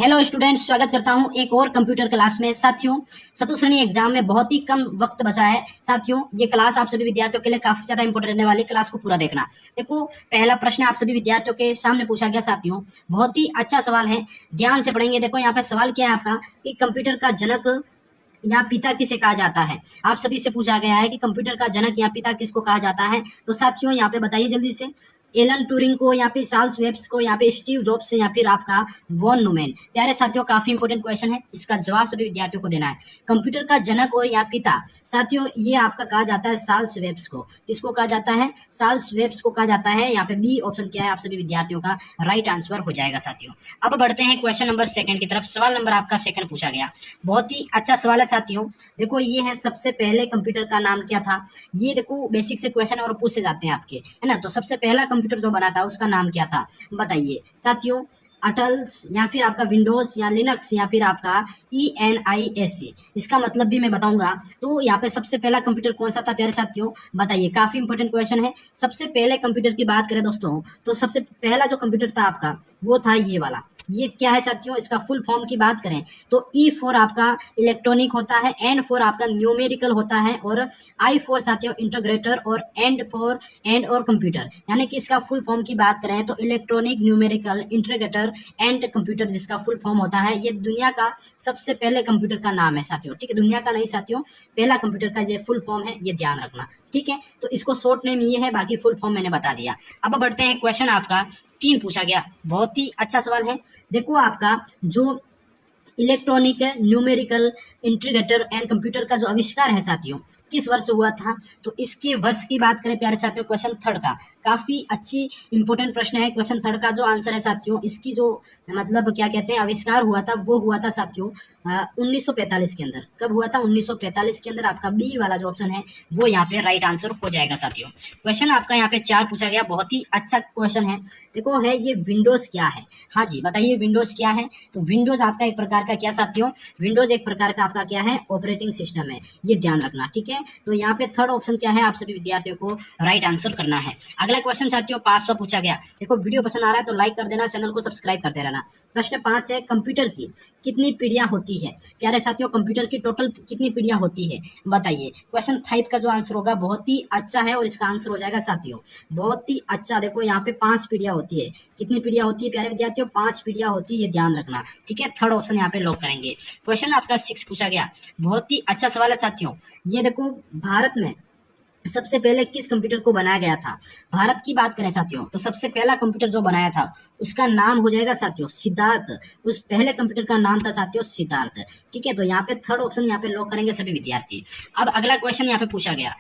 Hello students, स्वागत करता हूं एक और कंप्यूटर क्लास में। साथियों, चतुश्रेणी एग्जाम में बहुत ही कम वक्त बचा है। साथियों, ये क्लास आप सभी विद्यार्थियों के लिए काफी ज्यादा इंपॉर्टेंट रहने वाली, क्लास को पूरा देखना। देखो, पहला प्रश्न आप सभी विद्यार्थियों के सामने पूछा गया। साथियों, बहुत ही अच्छा सवाल है, ध्यान से पढ़ेंगे। देखो, यहाँ पे सवाल क्या है आपका कि कंप्यूटर का जनक या पिता किसे कहा जाता है। आप सभी से पूछा गया है कि कंप्यूटर का जनक या पिता किसको कहा जाता है। तो साथियों, यहाँ पे बताइए जल्दी से। एलन ट्यूरिंग को, यहाँ पे चार्ल्स वेब्स को, यहाँ पे स्टीव जॉब्स, या फिर आपका वॉन न्यूमैन। प्यारे साथियों, काफी इंपॉर्टेंट क्वेश्चन है, इसका जवाब सभी विद्यार्थियों को देना है। कंप्यूटर का जनक और या पिता, साथियों, ये आपका कहा जाता है चार्ल्स वेब्स को। किसको कहा जाता है? चार्ल्स वेब्स को कहा जाता है। यहाँ पे बी ऑप्शन क्या है आप सभी विद्यार्थियों का राइट आंसर हो जाएगा। साथियों, अब बढ़ते हैं क्वेश्चन नंबर सेकंड की तरफ। सवाल नंबर आपका सेकंड पूछा गया, बहुत ही अच्छा सवाल है। साथियों, देखो, ये है सबसे पहले कंप्यूटर का नाम क्या था। ये देखो, बेसिक से क्वेश्चन और पूछे जाते हैं आपके, है ना। तो सबसे पहला कंप्यूटर जो बना था उसका नाम क्या था, बताइए। साथियों, अटल्स, या फिर आपका विंडोज, या लिनक्स, या फिर आपका ENISC। इसका मतलब भी मैं बताऊंगा। तो यहाँ पे सबसे पहला कंप्यूटर कौन सा था प्यारे साथियों, बताइए। काफी इंपॉर्टेंट क्वेश्चन है। सबसे पहले कंप्यूटर की बात करें दोस्तों, तो सबसे पहला जो कंप्यूटर था आपका वो था ये वाला। ये क्या है साथियों, इसका फुल फॉर्म की बात करें तो E फॉर आपका इलेक्ट्रॉनिक होता है, N फॉर आपका न्यूमेरिकल होता है, और I फॉर साथियों इंटीग्रेटर, और एंड और कंप्यूटर। यानी कि इसका फुल फॉर्म की बात करें तो electronic, numerical, integrator and computer, जिसका फुल फॉर्म होता है। ये दुनिया का सबसे पहले कंप्यूटर का नाम है साथियों, ठीक है। दुनिया का नहीं साथियों, पहला कंप्यूटर का ये फुल फॉर्म है, ये ध्यान रखना, ठीक है। तो इसको शॉर्ट नेम ये है, बाकी फुल फॉर्म मैंने बता दिया। अब बढ़ते हैं क्वेश्चन आपका 3 पूछा गया, बहुत ही अच्छा सवाल है। देखो, आपका जो electronic, numerical, integrator and computer का जो आविष्कार है साथियों, किस वर्ष हुआ था। तो इसके वर्ष की बात करें प्यारे साथियों, क्वेश्चन थर्ड का काफी अच्छी इंपॉर्टेंट प्रश्न है। क्वेश्चन थर्ड का जो आंसर है साथियों, इसकी जो मतलब क्या कहते हैं आविष्कार हुआ था, वो हुआ था साथियों 1945 के अंदर। कब हुआ था? 1945 के अंदर। आपका बी वाला जो ऑप्शन है वो यहाँ पे राइट आंसर हो जाएगा साथियों। क्वेश्चन आपका यहाँ पे 4 पूछा गया, बहुत ही अच्छा क्वेश्चन है। देखो, है ये विंडोज क्या है। हाँ जी, बताइए विंडोज क्या है। तो विंडोज आपका एक प्रकार का क्या साथियों, विंडोज एक प्रकार का आपका क्या है, ऑपरेटिंग सिस्टम है, ये ध्यान रखना, ठीक है। तो यहाँ पे थर्ड ऑप्शन क्या है, आप सभी विद्यार्थियों को राइट आंसर करना है। अगला क्वेश्चन साथियों 5वां पूछा गया। देखो, वीडियो पसंद आ रहा है तो लाइक कर देना, चैनल को सब्सक्राइब करते रहना। प्रश्न 5 है, कंप्यूटर की कितनी पीढ़ियां होती है। प्यारे साथियों, कंप्यूटर की टोटल कितनी पीढ़ियां होती है, बताइए। क्वेश्चन 5 का जो आंसर होगा बहुत ही अच्छा है, और इसका आंसर हो जाएगा साथियों बहुत ही अच्छा। देखो, यहाँ पे 5 पीढ़ियां होती है। कितनी पीढ़ियां होती है प्यारे विद्यार्थियों? 5 पीढ़ियां होती है, ये ध्यान रखना, ठीक है। थर्ड ऑप्शन यहाँ पे लॉक करेंगे। क्वेश्चन आपका 6 पूछा गया, बहुत ही अच्छा सवाल है साथियों। ये देखो, भारत में सबसे पहले किस कंप्यूटर को बनाया गया था। भारत की बात करें साथियों, तो सबसे पहला कंप्यूटर जो बनाया था उसका नाम हो जाएगा साथियों सिद्धार्थ। उस पहले कंप्यूटर का नाम था साथियों सिद्धार्थ, ठीक है। तो यहाँ पे थर्ड ऑप्शन यहाँ पे लॉक करेंगे सभी विद्यार्थी। अब अगला क्वेश्चन यहाँ पे पूछा गया,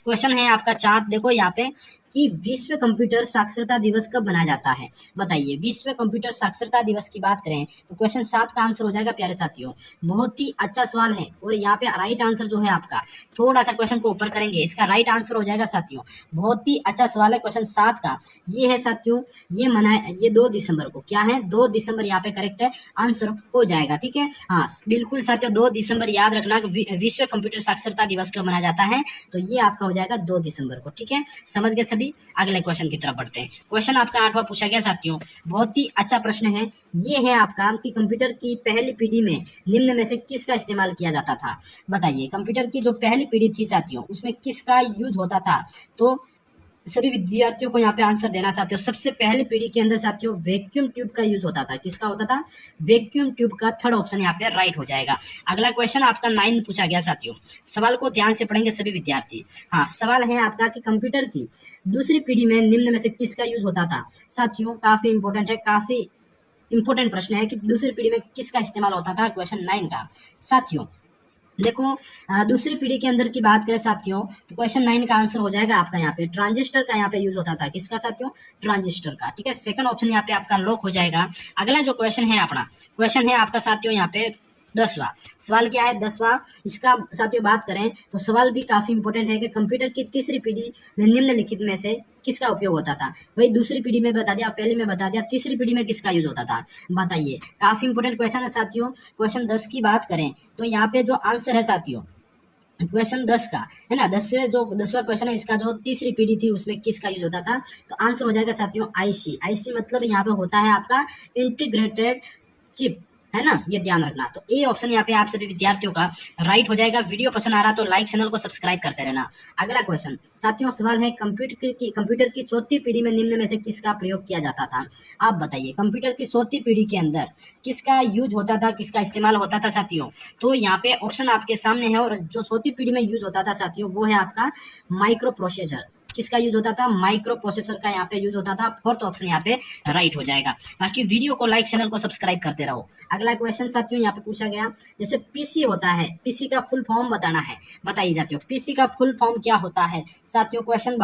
क्वेश्चन है आपका 4। देखो यहाँ पे कि विश्व कंप्यूटर साक्षरता दिवस कब मनाया जाता है, बताइए। विश्व कंप्यूटर साक्षरता दिवस की बात करें तो क्वेश्चन 7 का आंसर हो जाएगा प्यारे साथियों। बहुत ही अच्छा सवाल है, और यहाँ पे राइट आंसर जो है आपका, थोड़ा सा क्वेश्चन को ऊपर करेंगे, इसका राइट आंसर हो जाएगा साथियों। बहुत ही अच्छा सवाल है क्वेश्चन 7 का। ये है साथियों, ये मनाया ये 2 दिसंबर को, क्या है 2 दिसंबर यहाँ पे करेक्ट है आंसर हो जाएगा, ठीक है। हाँ बिल्कुल साथियों, 2 दिसंबर याद रखना, विश्व कंप्यूटर साक्षरता दिवस कब मनाया जाता है। तो ये आपका हो जाएगा 2 दिसंबर को, ठीक है। समझ गए सभी। अगले क्वेश्चन की तरफ बढ़ते हैं। क्वेश्चन आपका 8वां पूछा गया साथियों, बहुत ही अच्छा प्रश्न है। ये है आपका कि कंप्यूटर की पहली पीढ़ी में निम्न में से किसका इस्तेमाल किया जाता था, बताइए। कंप्यूटर की जो पहली पीढ़ी थी साथियों, उसमें किसका यूज होता था। तो सभी विद्यार्थियों को यहाँ पे आंसर देना साथियों। सबसे पहली पीढ़ी के अंदर साथियों वैक्यूम ट्यूब का यूज होता था। किसका होता था? वैक्यूम ट्यूब का। थर्ड ऑप्शन यहाँ पे राइट हो जाएगा। अगला क्वेश्चन आपका 9 पूछा गया साथियों। सवाल को ध्यान से पढ़ेंगे सभी विद्यार्थी। हाँ, सवाल है आपका कि कंप्यूटर की दूसरी पीढ़ी में निम्न में से किसका यूज होता था। साथियों, काफी इंपॉर्टेंट है, काफी इंपॉर्टेंट प्रश्न है कि दूसरी पीढ़ी में किसका इस्तेमाल होता था, क्वेश्चन 9 का। साथियों देखो, दूसरी पीढ़ी के अंदर की बात करें साथियों, तो क्वेश्चन 9 का आंसर हो जाएगा आपका यहाँ पे ट्रांजिस्टर का। यहाँ पे यूज होता था किसका साथियों? ट्रांजिस्टर का, ठीक है। सेकंड ऑप्शन यहाँ पे आपका लॉक हो जाएगा। अगला जो क्वेश्चन है अपना, क्वेश्चन है आपका साथियों यहाँ पे 10वां। सवाल क्या है 10वां, इसका साथियों बात करें तो सवाल भी काफी इंपॉर्टेंट है कि कंप्यूटर की तीसरी पीढ़ी में निम्नलिखित में से किसका उपयोग होता था। वही दूसरी पीढ़ी में बता दिया, पहली में बता दिया, तीसरी पीढ़ी में किसका यूज होता था, बताइए। काफी इंपॉर्टेंट क्वेश्चन है साथियों। क्वेश्चन 10 की बात करें तो यहाँ पे जो आंसर है साथियों क्वेश्चन 10 का, है ना, 10वां क्वेश्चन है, इसका जो तीसरी पीढ़ी थी उसमें किसका यूज होता था। तो आंसर हो जाएगा साथियों आईसी। आईसी मतलब यहाँ पे होता है आपका इंटीग्रेटेड चिप, है ना, ये ध्यान रखना। तो ए ऑप्शन यहाँ पे आप सभी विद्यार्थियों का राइट हो जाएगा। वीडियो पसंद आ रहा तो लाइक, चैनल को सब्सक्राइब करते रहना। अगला क्वेश्चन साथियों, सवाल है कंप्यूटर की चौथी पीढ़ी में निम्न में से किसका प्रयोग किया जाता था? आप बताइए, कंप्यूटर की चौथी पीढ़ी के अंदर किसका यूज होता था, किसका इस्तेमाल होता था साथियों? तो यहाँ पे ऑप्शन आपके सामने है, और जो चौथी पीढ़ी में यूज होता था साथियों वो है आपका माइक्रो प्रोसेसर। किसका यूज होता था? माइक्रो प्रोसेसर का यहाँ पे यूज होता था। फोर्थ ऑप्शन यहाँ पे राइट हो जाएगा। बाकी वीडियो को लाइक, चैनल को सब्सक्राइब करते रहो। अगला क्वेश्चन साथियों यहाँ पे पूछा गया, जैसे पीसी होता है, पीसी का फुल फॉर्म बताना है। बताइए साथियों, पीसी का फुल फॉर्म क्या होता है? साथियों क्वेश्चन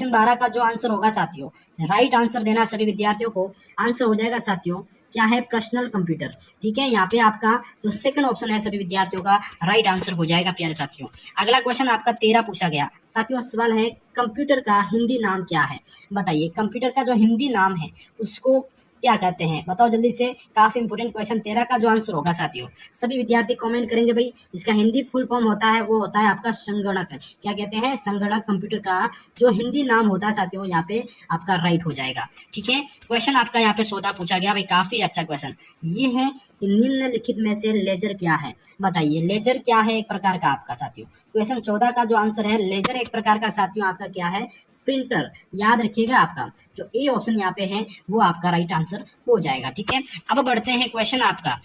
12 का जो आंसर होगा साथियों, राइट आंसर देना सभी विद्यार्थियों को। आंसर हो जाएगा साथियों, क्या है? Personal computer. ठीक है, यहाँ पे आपका जो सेकंड ऑप्शन है सभी विद्यार्थियों का राइट आंसर हो जाएगा प्यारे साथियों। अगला क्वेश्चन आपका 13 पूछा गया साथियों। सवाल है, कंप्यूटर का हिंदी नाम क्या है? बताइए, कंप्यूटर का जो हिंदी नाम है उसको क्या कहते हैं? बताओ जल्दी से। काफी इंपोर्टेंट क्वेश्चन 13 का जो आंसर होगा साथियों, सभी विद्यार्थी कमेंट करेंगे भाई। इसका हिंदी फुल फॉर्म होता है, वो होता है आपका संगणक। क्या कहते हैं? संगणक। कंप्यूटर का जो हिंदी नाम होता है साथियों, यहाँ पे आपका राइट हो जाएगा। ठीक है, क्वेश्चन आपका यहाँ पे 14 पूछा गया भाई, काफी अच्छा क्वेश्चन ये है कि निम्नलिखित में से लेजर क्या है? बताइए, लेजर क्या है? एक प्रकार का आपका साथियों क्वेश्चन 14 का जो आंसर है, लेजर एक प्रकार का साथियों आपका क्या है? प्रिंटर। याद रखिएगा, आपका जो ए ऑप्शन यहाँ पे है वो आपका राइट आंसर हो जाएगा। ठीक है, अब बढ़ते हैं क्वेश्चन आपका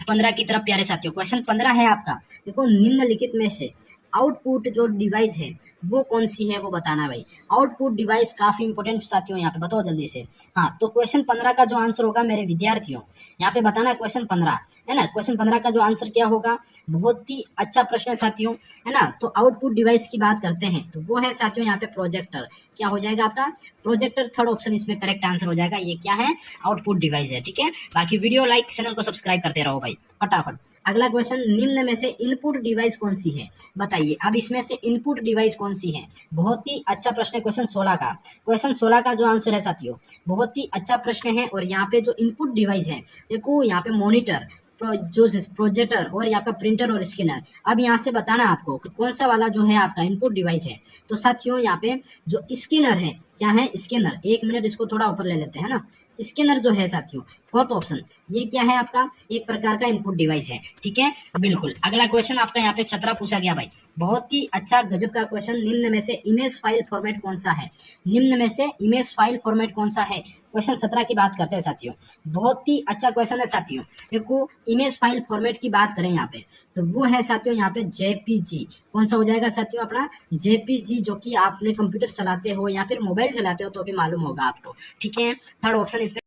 15 की तरफ प्यारे साथियों। क्वेश्चन 15 है आपका, देखो, निम्नलिखित में से आउटपुट जो डिवाइस है वो कौन सी है, वो बताना भाई। आउटपुट डिवाइस काफी इंपोर्टेंट साथियों, यहाँ पे बताओ जल्दी से। हाँ, तो क्वेश्चन 15 का जो आंसर होगा मेरे विद्यार्थियों, यहाँ पे बताना है क्वेश्चन 15, है ना। क्वेश्चन 15 का जो आंसर क्या होगा? बहुत ही अच्छा प्रश्न है साथियों, है ना। तो आउटपुट डिवाइस की बात करते हैं तो वो है साथियों यहाँ पे प्रोजेक्टर। क्या हो जाएगा आपका? प्रोजेक्टर। थर्ड ऑप्शन इसमें करेक्ट आंसर हो जाएगा। ये क्या है? आउटपुट डिवाइस है। ठीक है, बाकी वीडियो लाइक, चैनल को सब्सक्राइब करते रहो भाई फटाफट। अगला क्वेश्चन, निम्न में से इनपुट डिवाइस कौन सी है? बताइए, अब इसमें से इनपुट डिवाइस कौन सी है? बहुत ही अच्छा प्रश्न है क्वेश्चन 16 का। क्वेश्चन 16 का जो आंसर है साथियों, बहुत ही अच्छा प्रश्न है। और यहाँ पे जो इनपुट डिवाइस है, देखो यहाँ पे मॉनिटर, जो प्रोजेक्टर और यहाँ का प्रिंटर और स्कैनर। अब यहाँ से बताना आपको कि कौन सा वाला जो है आपका इनपुट डिवाइस है। तो साथियों यहाँ पे जो स्कैनर है, क्या है? स्कैनर। एक मिनट, इसको थोड़ा ऊपर ले लेते हैं ना। स्कैनर जो है साथियों, फोर्थ ऑप्शन, ये क्या है आपका? एक प्रकार का इनपुट डिवाइस है। ठीक है, बिल्कुल। अगला क्वेश्चन आपका यहाँ पे 17 पूछा गया भाई, बहुत ही अच्छा गजब का क्वेश्चन। निम्न में से इमेज फाइल फॉर्मेट कौन सा है? निम्न में से इमेज फाइल फॉर्मेट कौन सा है? क्वेश्चन 17 की बात करते हैं साथियों, बहुत ही अच्छा क्वेश्चन है साथियों। देखो, इमेज फाइल फॉर्मेट की बात करें यहाँ पे तो वो है साथियों यहाँ पे जेपीजी। कौन सा हो जाएगा साथियों? अपना जेपीजी, जो कि आपने कंप्यूटर चलाते हो या फिर मोबाइल चलाते हो तो भी मालूम होगा आपको। ठीक है, थर्ड ऑप्शन इसमें